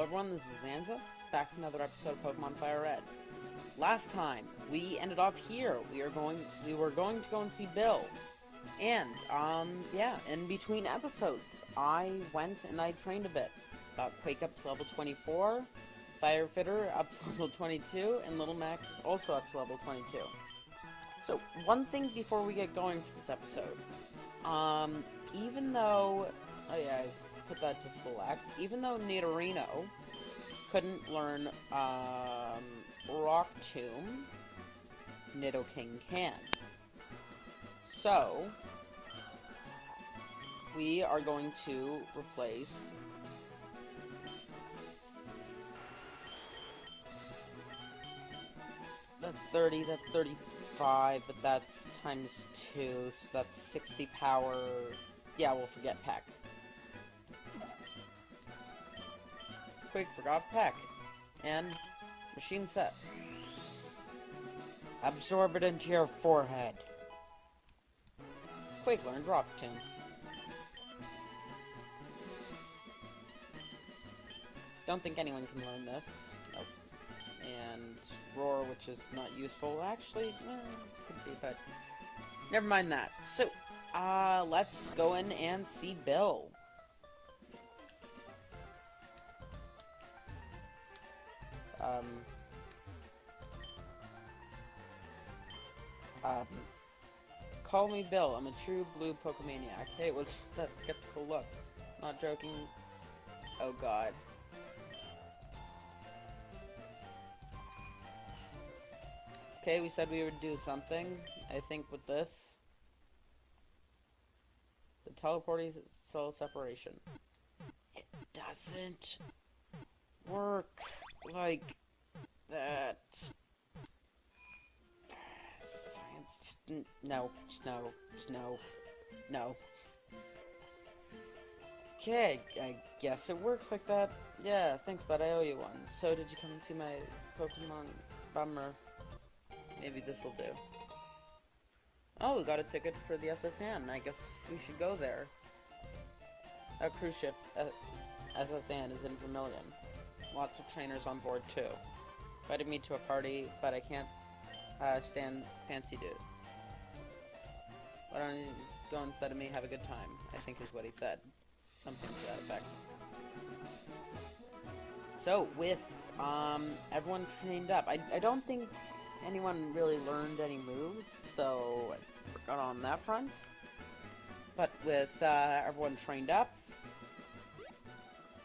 everyone, this is Zanza, back with another episode of Pokemon Fire Red. Last time, we ended up here. We were going to go and see Bill. And, yeah, in between episodes, I went and I trained a bit. Got Quake up to level 24, Firefitter up to level 22, and Little Mac also up to level 22. So, one thing before we get going for this episode. Even though... Oh yeah, I put that to select. Even though Nidorino couldn't learn, Rock Tomb, Nidoking can. So, we are going to replace... That's 30, that's 35, but that's times 2, so that's 60 power. Yeah, we'll forget Peck. Quick, forgot Peck. And machine set. Absorb it into your forehead. Quick, learn Rock Tomb. Don't think anyone can learn this. Nope. And Roar, which is not useful. Actually, could be, but never mind that. So, let's go in and see Bill. Call me Bill. I'm a true blue Pokemaniac. Hey, what's that skeptical look? Not joking. Oh god. Okay, we said we would do something. I think with this. The teleporting soul separation. It doesn't work like that. Science just no, no. Okay, I guess it works like that. Yeah, thanks, bud. I owe you one. So, did you come and see my Pokemon? Bummer. Maybe this'll do. Oh, we got a ticket for the SSN. I guess we should go there. A cruise ship, SSN, is in Vermilion. Lots of trainers on board, too. Invited me to a party, but I can't stand fancy dude. Why don't you go instead of me, have a good time, I think is what he said. Something to that effect. So, with, everyone trained up, I don't think anyone really learned any moves, so I forgot on that front. But with everyone trained up,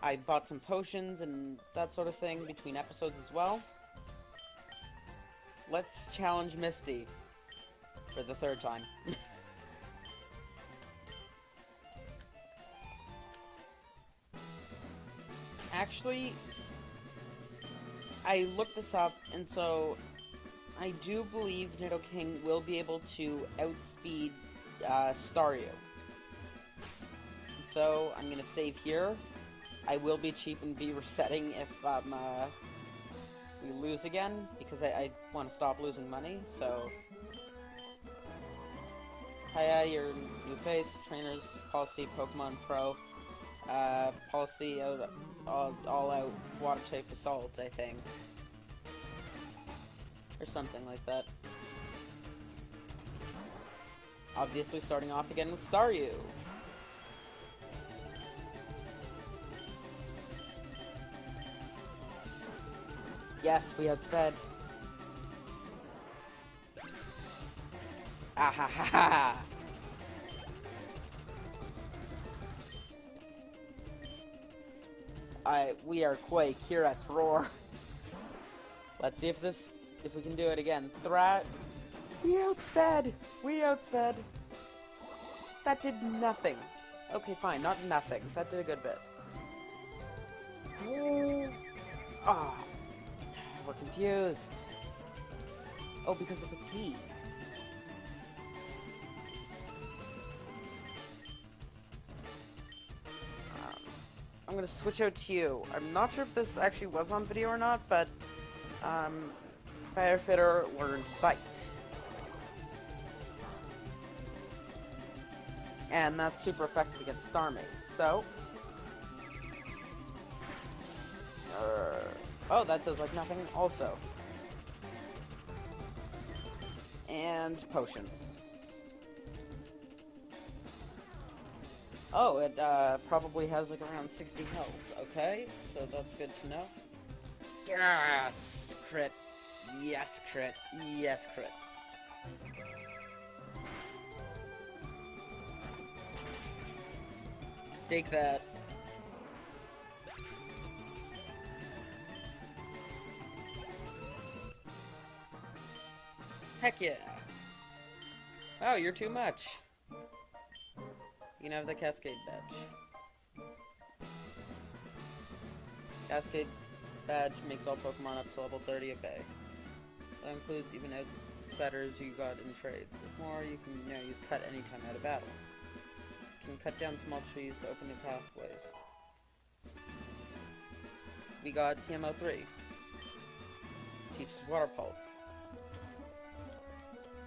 I bought some potions and that sort of thing between episodes as well. Let's challenge Misty for the third time. Actually, I looked this up, and so I do believe Nidoking will be able to outspeed Staryu. So I'm gonna save here. I will be cheap and be resetting if we lose again, because I want to stop losing money. So, hiya, your new face, trainers policy, Pokemon Pro, policy all out water type assault, I think. Or something like that. Obviously starting off again with Staryu. Yes, we outsped. Ah ha ha ha! We are Quake, hear us roar. Let's see if we can do it again. Thrat. We outsped! We outsped! That did nothing. Okay, fine, not nothing. That did a good bit. Ah, we're confused. Oh, because of the T. I'm gonna switch out to you. I'm not sure if this actually was on video or not, but Firefitter learned Bite. And that's super effective against Starmie. So, Oh, that does like nothing also. And potion. Oh, it probably has like around 60 health. Okay, so that's good to know. Yes! Crit. Yes, crit. Yes, crit. Take that. Heck yeah. Oh, you're too much. You can have the Cascade Badge. Cascade Badge makes all Pokemon up to level 30, okay. That includes even outsiders you got in trade. With more, you can use Cut anytime out of battle. You can cut down small trees to open new pathways. We got TMO3. Teaches Water Pulse.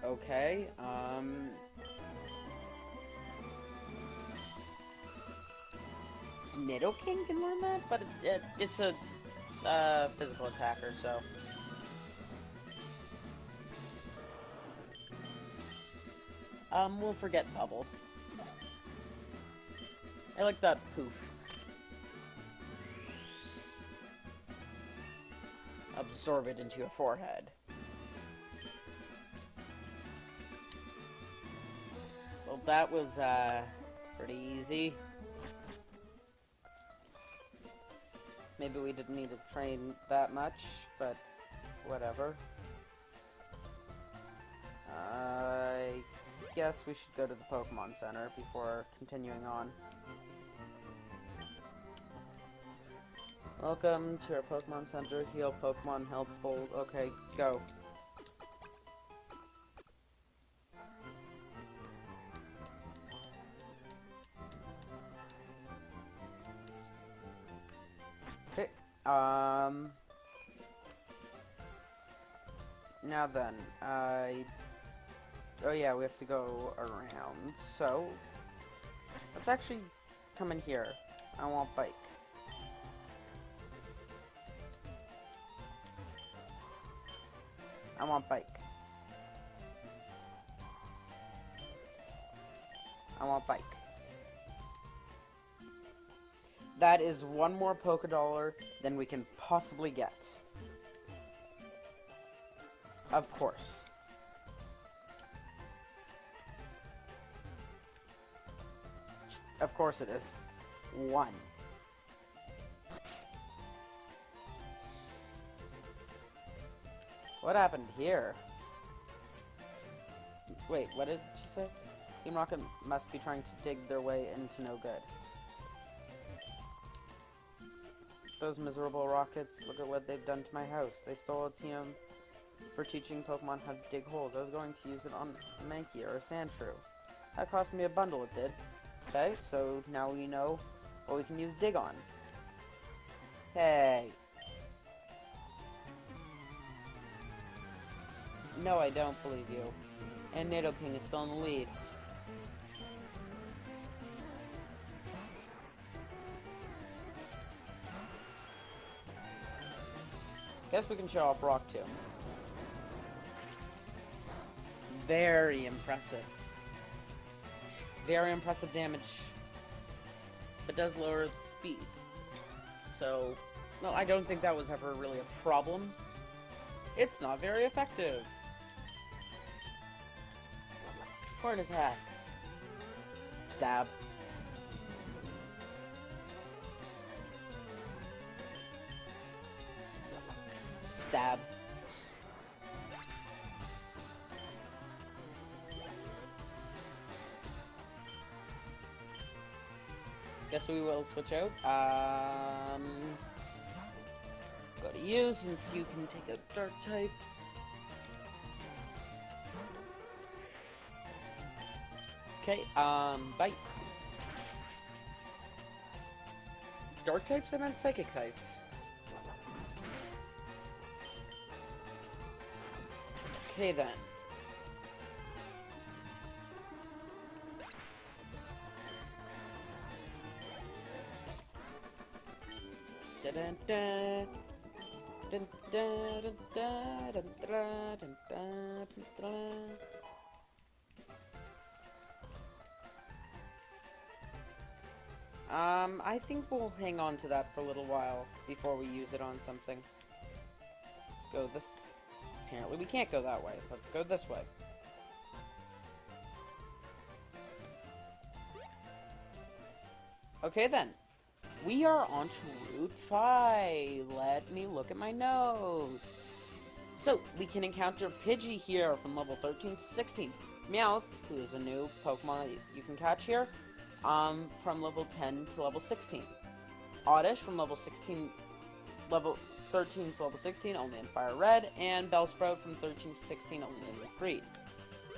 Okay, Nidoking can learn that, but it's a physical attacker, so. We'll forget Bubble. I like that poof. Absorb it into your forehead. Well, that was, pretty easy. Maybe we didn't need to train that much, but whatever. I guess we should go to the Pokemon Center before continuing on. Welcome to our Pokemon Center. Heal Pokemon, Health Hold. Okay, go. Okay, now then, oh yeah, we have to go around, so, let's actually come in here. I want Bike. I want Bike. I want Bike. That is one more Pokédollar than we can possibly get. Of course. Of course it is. One. What happened here? Wait, what did she say? Team Rocket must be trying to dig their way into no good. Those miserable rockets, look at what they've done to my house. They stole a TM for teaching Pokemon how to dig holes. I was going to use it on a Mankey or a Sandshrew. That cost me a bundle, it did. Okay, so now we know what we can use dig on. Hey. No, I don't believe you. And Nidoking is still in the lead. Guess we can show off Rock Tomb. Very impressive. Very impressive damage. But does lower its speed. So, no, I don't think that was ever really a problem. It's not very effective. Horn attack. Stab. Stab. Guess we will switch out. Go to you since you can take out dark types. Okay, bite. Dark types? I meant psychic types. Okay then. dun, dun, dun, dun, dun, dun, dun, dun, dun, dun, dun. I think we'll hang on to that for a little while before we use it on something. Let's go this... Apparently we can't go that way. Let's go this way. Okay then. We are on to Route 5. Let me look at my notes. So, we can encounter Pidgey here from level 13 to 16. Meowth, who is a new Pokemon that you can catch here, from level 10 to level 16. Oddish from level 13 to level 16, only in Fire Red, and Bellsprout from 13 to 16, only in Leaf Green.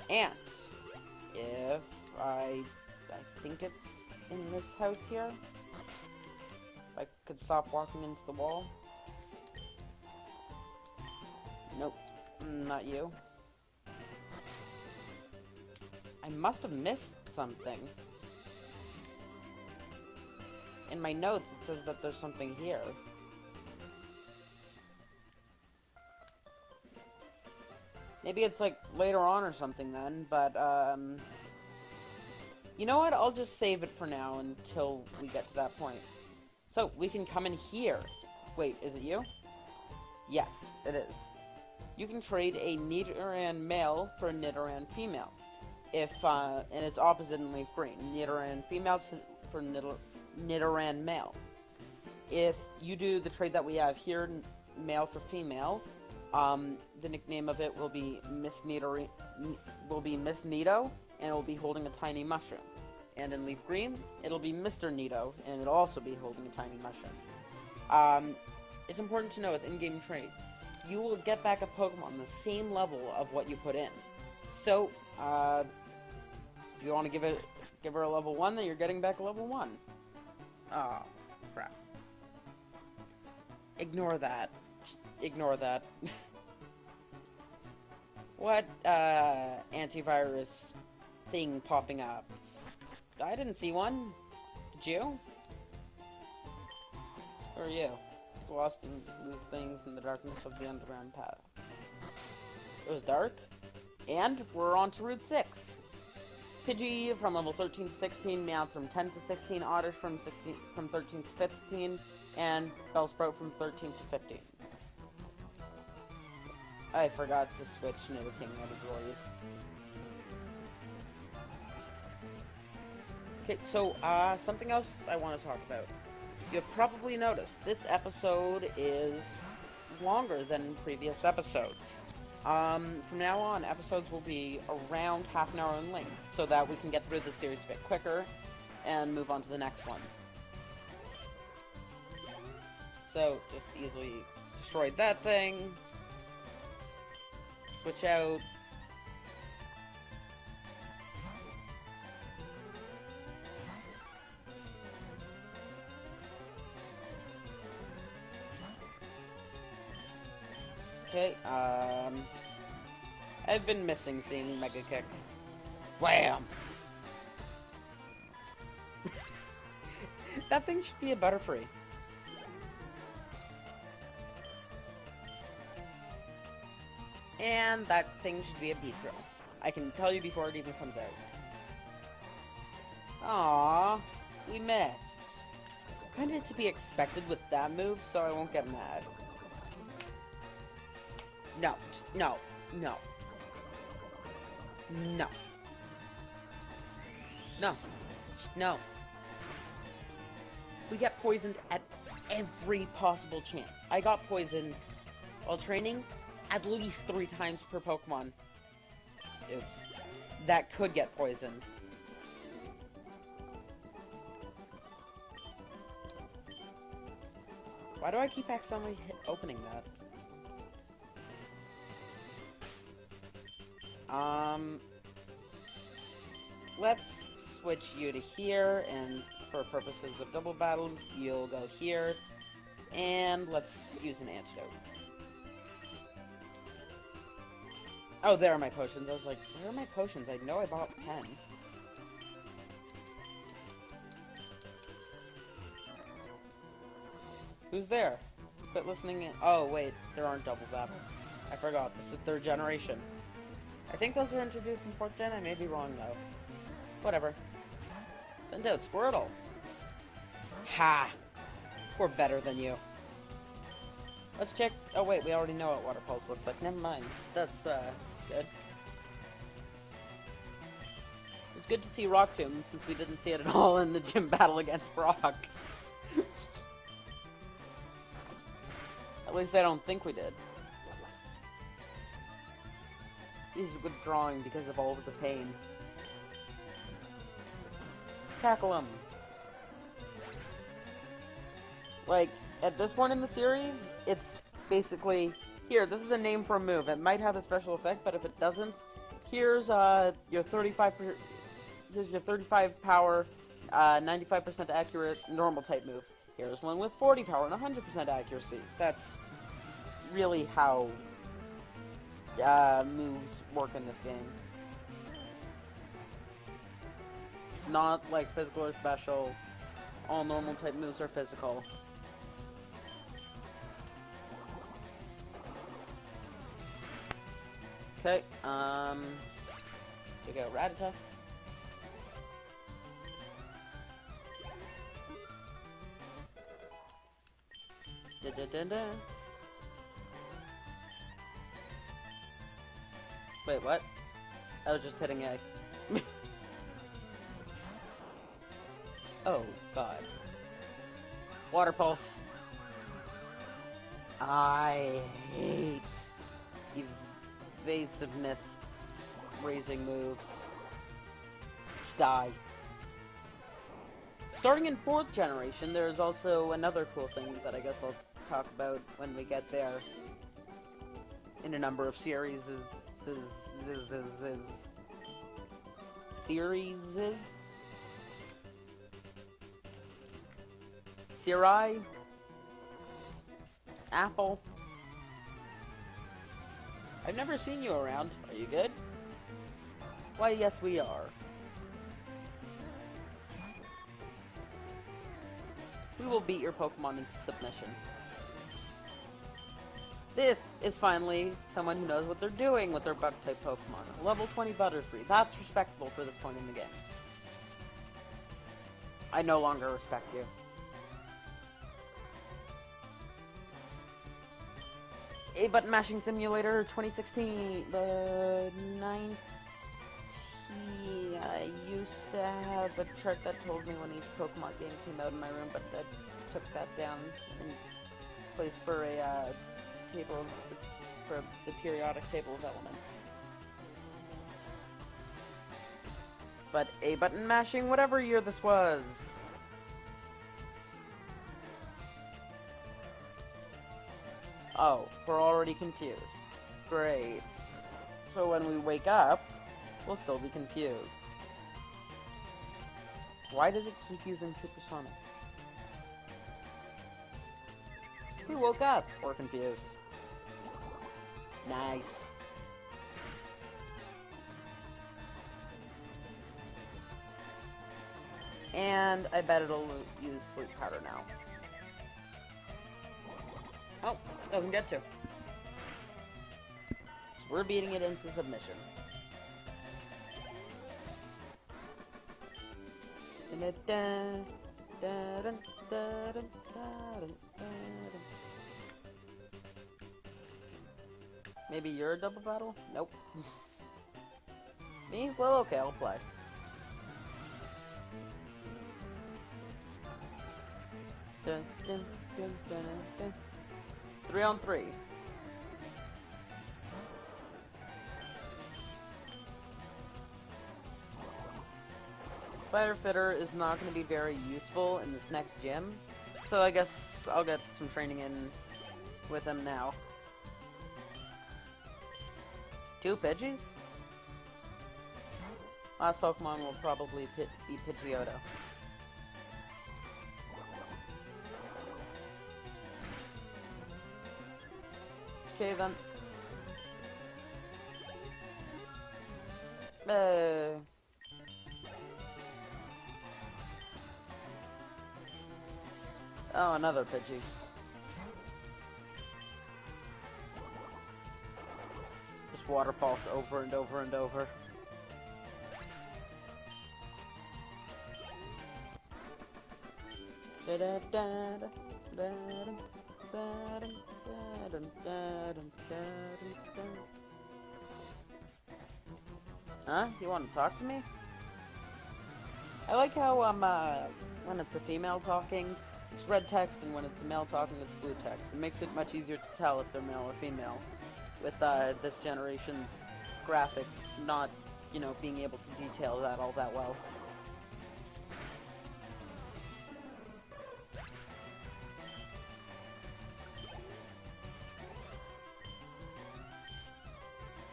And, if I think it's in this house here. If I could stop walking into the wall. Nope, not you. I must have missed something. In my notes, it says that there's something here. Maybe it's like later on or something then, but you know what? I'll just save it for now until we get to that point. So, we can come in here. Wait, is it you? Yes, it is. You can trade a Nidoran male for a Nidoran female. If, and it's opposite in Leaf Green. Nidoran female for Nidoran male. If you do the trade that we have here, male for female, the nickname of it will be Miss Nido, and it will be holding a tiny mushroom. And in Leaf Green, it'll be Mr. Nido, and it'll also be holding a tiny mushroom. It's important to know with in-game trades, you will get back a Pokemon the same level of what you put in. So, if you want to give her a level 1, then you're getting back a level 1. Oh, crap. Ignore that. Just ignore that. What, antivirus thing popping up? I didn't see one. Did you? Or are you? Lost and lose things in the darkness of the underground path. It was dark. And we're on to Route 6. Pidgey from level 13 to 16, Meowth from 10 to 16, Oddish from 13 to 15, and Bellsprout from 13 to 15. I forgot to switch Nidoking out of Droid. Okay, so, something else I want to talk about. You've probably noticed, this episode is longer than previous episodes. From now on, episodes will be around half an hour in length, so that we can get through the series a bit quicker, and move on to the next one. So, just easily destroyed that thing. Switch out. Okay, I've been missing seeing Mega Kick. Wham! That thing should be a Butterfree. And that thing should be a Beedrill. I can tell you before it even comes out. Aww, we missed. Kinda to be expected with that move, so I won't get mad. No, no, no. No. No. No. We get poisoned at every possible chance. I got poisoned while training at least 3 times per Pokemon. Oops. That could get poisoned. Why do I keep accidentally opening that? Let's switch you to here, and for purposes of double battles, you'll go here, and let's use an antidote. Oh, there are my potions. I was like, where are my potions? I know I bought 10. Who's there? Quit listening in. Oh, wait. There aren't double battles. I forgot. This is 3rd generation. I think those were introduced in 4th gen. I may be wrong, though. Whatever. Send out Squirtle. Ha! We're better than you. Let's check. Oh, wait. We already know what Water Pulse looks like. Never mind. That's, good. It's good to see Rock Tomb, since we didn't see it at all in the gym battle against Brock. At least I don't think we did. He's withdrawing because of all of the pain. Tackle him. Like, at this point in the series, it's basically, here, this is a name for a move. It might have a special effect, but if it doesn't, here's your 35 power, 95% accurate normal type move. Here's one with 40 power and 100% accuracy. That's really how moves work in this game. Not like physical or special. All normal type moves are physical. Okay, check out Rattata. Wait, what? I was just hitting A. Oh, God. Water Pulse. I hate evasiveness raising moves. Just die. Starting in 4th generation, there's also another cool thing that I guess I'll talk about when we get there. In a number of series. Sirai? Apple? I've never seen you around. Are you good? Why, yes we are. We will beat your Pokemon into submission. This is finally someone who knows what they're doing with their Bug-type Pokemon. Level 20 Butterfree. That's respectable for this point in the game. I no longer respect you. A Button Mashing Simulator 2016. The 19. I used to have a chart that told me when each Pokemon game came out in my room, but I took that down in place for a table for the periodic table of elements. But A Button Mashing, whatever year this was. Oh, we're already confused. Great. So when we wake up, we'll still be confused. Why does it keep using Supersonic? We woke up. We're confused. Nice. And I bet it'll use Sleep Powder now. Oh, doesn't get to. So we're beating it into submission. Maybe you're a double battle? Nope. Me? Well, okay, I'll play. Dun, dun, dun, dun, dun. 3-on-3. Spider Fitter is not going to be very useful in this next gym, so I guess I'll get some training in with him now. 2 Pidgeys? Last Pokemon will probably be Pidgeotto. Okay then. Oh, another Pidgey. just water pulse over and over and over. Huh? You want to talk to me? I like how, when it's a female talking, it's red text, and when it's a male talking, it's blue text. It makes it much easier to tell if they're male or female, with, this generation's graphics not, you know, being able to detail that all that well.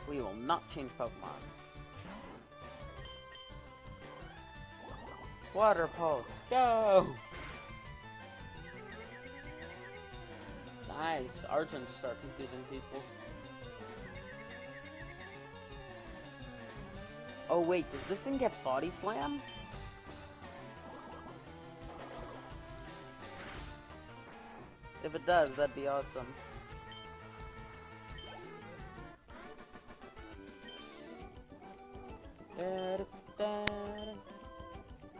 We will not change Pokemon. Water Pulse, go! Nice, Argent start confusing people. Oh wait, does this thing get Body Slam? If it does, that'd be awesome.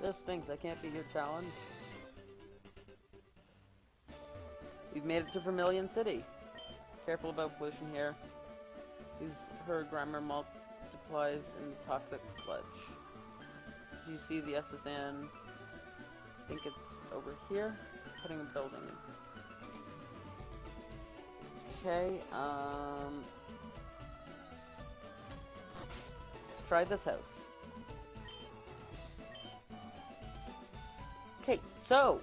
This stinks, I can't beat your challenge. We've made it to Vermilion City. Careful about pollution here. We've heard grammar multiplies in toxic sludge. Did you see the SSN? I think it's over here. Putting a building. Okay, let's try this house. Okay, so,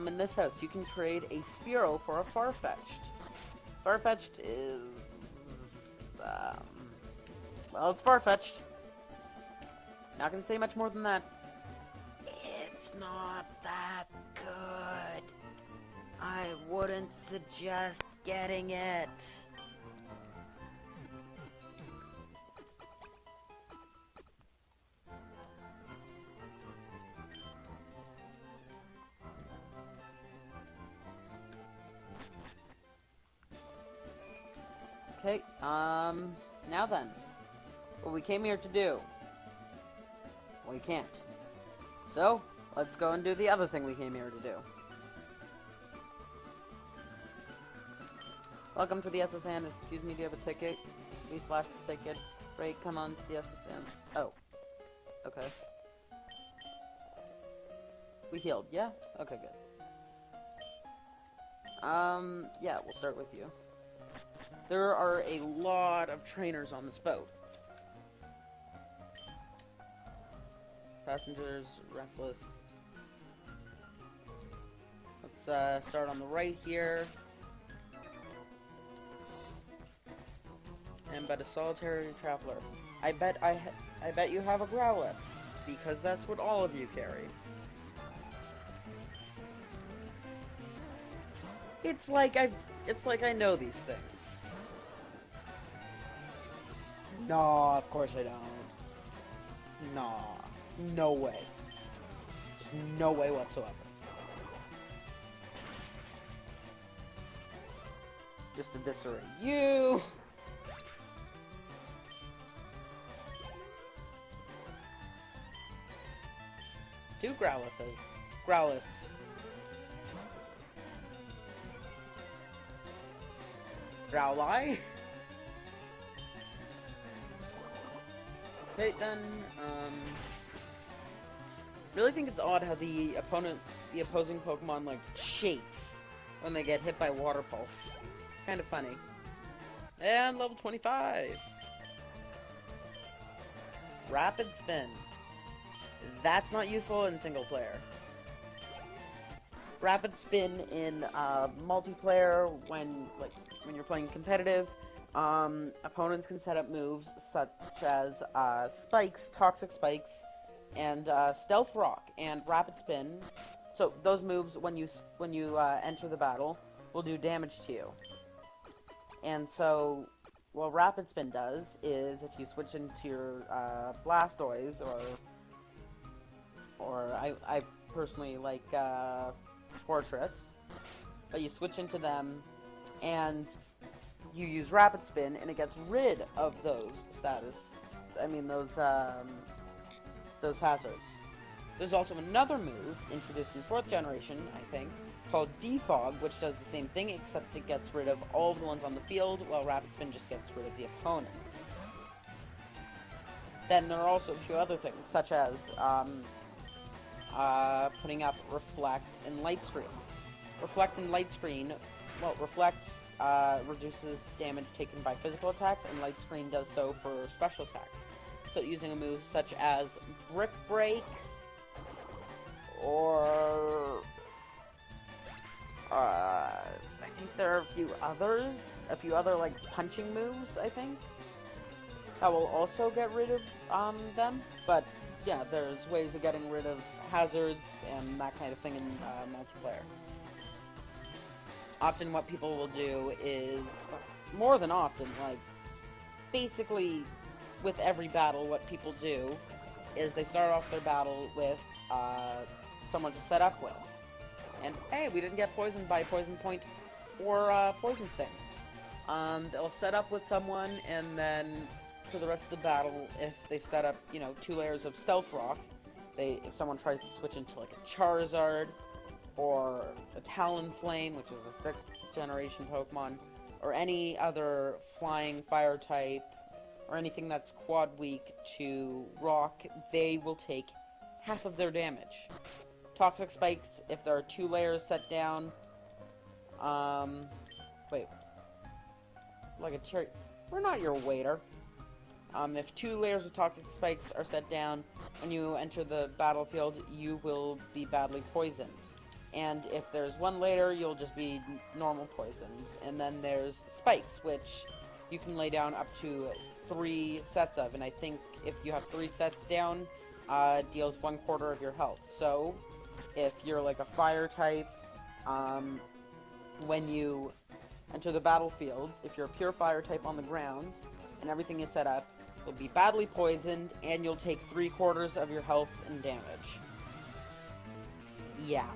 in this house, you can trade a Spearow for a Farfetch'd. Farfetch'd is, well, it's Farfetch'd. Not gonna say much more than that. It's not that good. I wouldn't suggest getting it. Okay, now then, what we came here to do, we can't. So, let's go and do the other thing we came here to do. Welcome to the SSN, excuse me, do you have a ticket? We flashed the ticket. Great, come on to the SSN. Oh, okay. We healed, yeah? Okay, good. Yeah, we'll start with you. There are a lot of trainers on this boat. Passengers, restless. Let's start on the right here. And but a solitary traveler. I bet you have a Growlithe, because that's what all of you carry. It's like I know these things. No, of course I don't. No, no way. There's no way whatsoever. Just eviscerate you. Two Growliths. Growlithe? Okay, then, really think it's odd how the opposing Pokemon, like, shakes when they get hit by Water Pulse. Kind of funny. And level 25! Rapid Spin. That's not useful in single player. Rapid Spin in, multiplayer, when you're playing competitive, opponents can set up moves such as spikes, toxic spikes, and stealth rock and rapid spin. So those moves, when you enter the battle, will do damage to you. And so, what rapid spin does is if you switch into your Blastoise, or I personally like Fortress, but you switch into them, and you use Rapid Spin, and it gets rid of those those hazards. There's also another move, introduced in 4th generation, I think, called Defog, which does the same thing, except it gets rid of all of the ones on the field, while Rapid Spin just gets rid of the opponents. Then there are also a few other things, such as putting up Reflect and Light Screen. Reflect and Light Screen, well, Reflect reduces damage taken by physical attacks, and Light Screen does so for special attacks. So using a move such as Brick Break, or I think there are a few other like punching moves, I think, that will also get rid of them. But yeah, there's ways of getting rid of hazards and that kind of thing in multiplayer. Often what people will do is, more than often, like, basically with every battle, what people do is they start off their battle with someone to set up with. And hey, we didn't get poisoned by Poison Point or Poison Sting. They'll set up with someone, and then for the rest of the battle, if they set up, 2 layers of Stealth Rock, if someone tries to switch into like a Charizard or a Talonflame, which is a 6th generation Pokemon, or any other flying fire type, or anything that's quad weak to rock, they will take half of their damage. Toxic Spikes, if there are 2 layers set down, wait, like a cherry, we're not your waiter. If 2 layers of Toxic Spikes are set down, when you enter the battlefield, you will be badly poisoned. And if there's 1 layer, you'll just be normal poisoned. And then there's Spikes, which you can lay down up to 3 sets of, and I think if you have 3 sets down, deals 1/4 of your health. So, if you're like a fire type, when you enter the battlefield, if you're a pure fire type on the ground, and everything is set up, you'll be badly poisoned, and you'll take 3/4 of your health and damage. Yeah.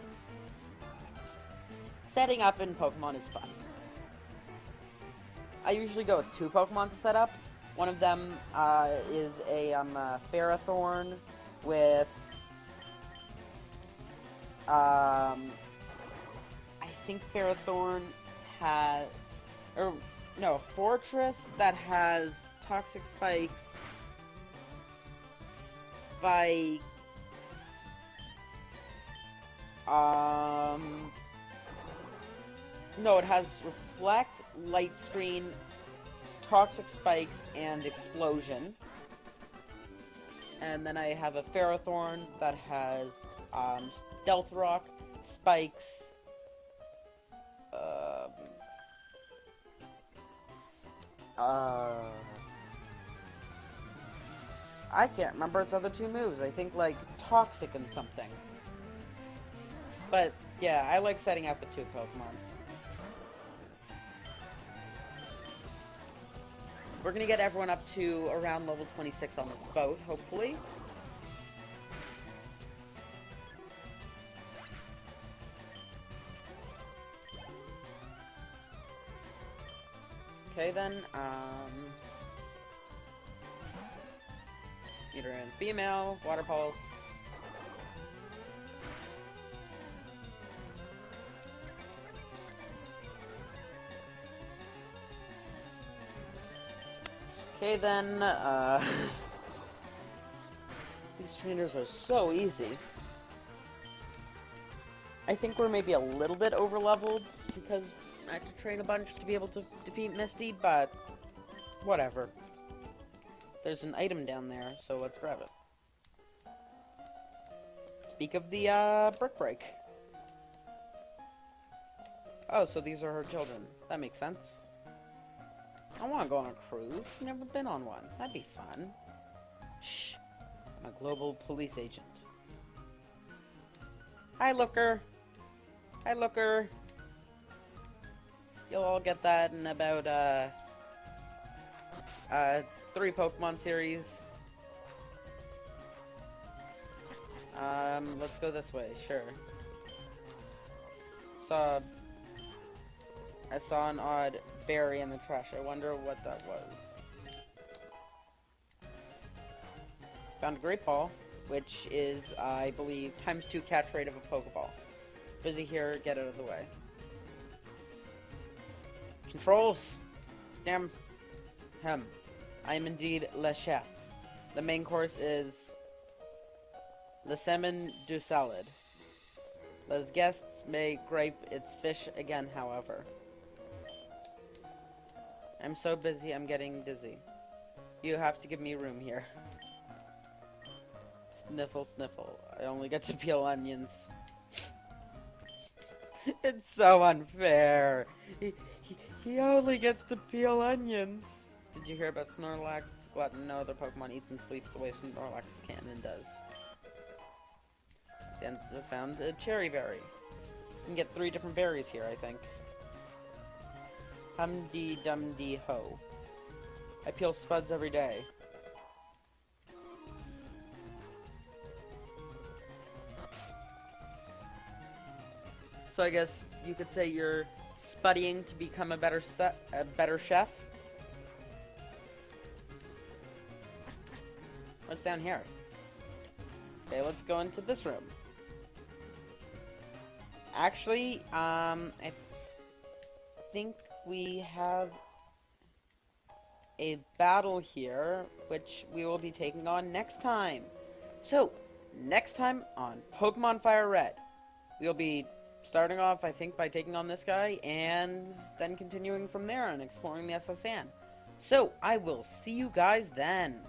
Setting up in Pokemon is fun. I usually go with 2 Pokemon to set up. One of them is a Ferrothorn with I think Ferrothorn has, or no, Fortress that has Toxic Spikes, no, it has Reflect, Light Screen, Toxic Spikes, and Explosion. And then I have a Ferrothorn that has Stealth Rock, Spikes, I can't remember its other 2 moves. I think like Toxic and something. But yeah, I like setting up with 2 Pokemon. We're gonna get everyone up to around level 26 on the boat, hopefully. Okay then, meter and female, water pulse. Okay then, these trainers are so easy. I think we're maybe a little bit over-leveled because I have to train a bunch to be able to defeat Misty, but whatever. There's an item down there, so let's grab it. Speak of the, Brick Break. Oh, so these are her children. That makes sense. I want to go on a cruise. Never been on one. That'd be fun. Shh. I'm a global police agent. Hi, Looker. Hi, Looker. You'll all get that in about, 3 Pokemon series. Let's go this way, sure. I saw an odd berry in the trash. I wonder what that was. Found a great ball, which is, I believe, ×2 catch rate of a Pokeball. Busy here, get out of the way. Controls! Damn him. I am indeed le chef. The main course is le salmon du salad. Les guests may grape its fish again, however. I'm so busy, I'm getting dizzy. You have to give me room here. Sniffle, sniffle. I only get to peel onions. It's so unfair. He only gets to peel onions. Did you hear about Snorlax? It's a glutton. No other Pokemon eats and sleeps the way Snorlax can and does. And I found a cherry berry. You can get 3 different berries here, I think. Hum-dee-dum-dee-ho. I peel spuds every day. So I guess you could say you're studying to become a better chef. What's down here? Okay, let's go into this room. Actually, I think we have a battle here, which we will be taking on next time. So, next time on Pokemon Fire Red, we'll be starting off, I think, by taking on this guy, and then continuing from there and exploring the SSN. So, I will see you guys then.